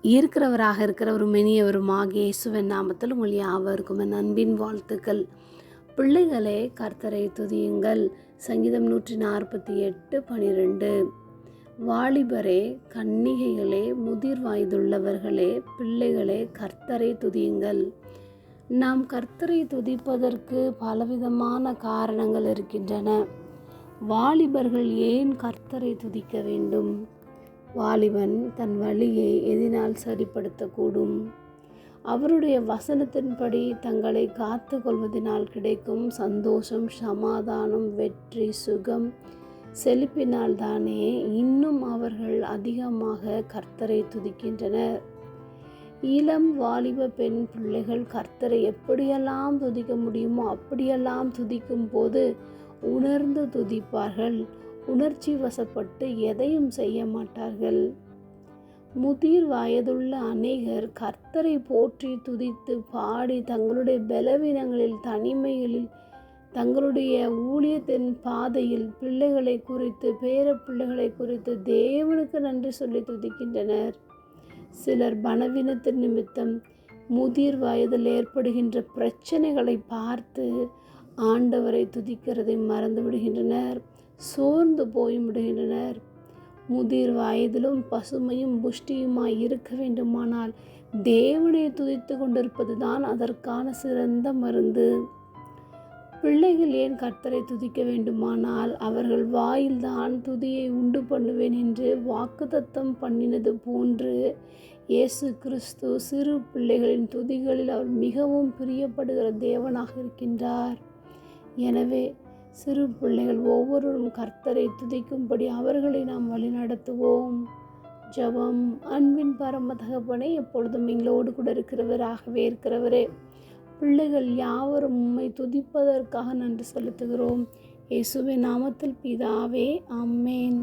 இருக்கிறவரும் இனியவருமாகிய இயேசுவின் நாமத்தில் உங்கள் யாவருக்கும் என் அன்பின் வாழ்த்துக்கள். பிள்ளைகளே, கர்த்தரை துதியுங்கள். சங்கீதம் 148:12. வாலிபரே, கன்னிகைகளே, முதிர் வயதுள்ளவர்களே, பிள்ளைகளே, கர்த்தரை துதியுங்கள். நாம் கர்த்தரை துதிப்பதற்கு பலவிதமான காரணங்கள் இருக்கின்றன. வாலிபர்கள் ஏன் கர்த்தரை துதிக்க வேண்டும்? வாலிபன் தன் வழியை எதினால் சரிப்படுத்தக்கூடும்? அவருடைய வசனத்தின்படி தங்களை காத்து கொள்வதனால் கிடைக்கும் சந்தோஷம், சமாதானம், வெற்றி, சுகம், செழிப்பினால் தானே இன்னும் அவர்கள் அதிகமாக கர்த்தரை துதிக்கின்றனர். இளம் வாலிப பெண் பிள்ளைகள் கர்த்தரை எப்படியெல்லாம் துதிக்க முடியுமோ அப்படியெல்லாம் துதிக்கும் போது உணர்ந்து துதிப்பார்கள். உணர்ச்சி வசப்பட்டு எதையும் செய்ய மாட்டார்கள். முதிர் வயதுள்ள அநேகர் கர்த்தரை போற்றி துதித்து பாடி தங்களுடைய பலவீனங்களில், தனிமைகளில், தங்களுடைய ஊழியத்தின் பாதையில் பிள்ளைகளை குறித்து, பேர பிள்ளைகளை குறித்து தேவனுக்கு நன்றி சொல்லி துதிக்கின்றனர். சிலர் பலவீனத்தின் நிமித்தம் முதிர் வயதில் ஏற்படுகின்ற பிரச்சனைகளை பார்த்து ஆண்டவரை துதிக்கிறதை மறந்து விடுகின்றனர். சோர்ந்து போய்விடுகின்றனர். முதிர் வயதிலும் பசுமையும் புஷ்டியுமாய் இருக்க வேண்டுமானால் தேவனை துதித்து கொண்டிருப்பது தான் அதற்கான சிறந்த மருந்து. பிள்ளைகள் ஏன் கர்த்தரை துதிக்க வேண்டுமானால், அவர்கள் வாயில்தான் துதியை உண்டு பண்ணுவேன் என்று வாக்குத்தத்தம் பண்ணினது போன்று இயேசு கிறிஸ்து சிறு பிள்ளைகளின் துதிகளில் அவர் மிகவும் பிரியப்படுகிற தேவனாக இருக்கின்றார். எனவே சிறு பிள்ளைகள் ஒவ்வொருவரும் கர்த்தரை துதிக்கும்படி அவர்களை நாம் வழிநடத்துவோம். ஜெபம். அன்பின் பரம தகப்பனே, எப்பொழுதும் எங்களோடு கூட இருக்கிறவரே, பிள்ளைகள் யாவரும் உம்மை துதிப்பதற்காக நன்றி செலுத்துகிறோம். இயேசுவின் நாமத்தில் பிதாவே, ஆமென்.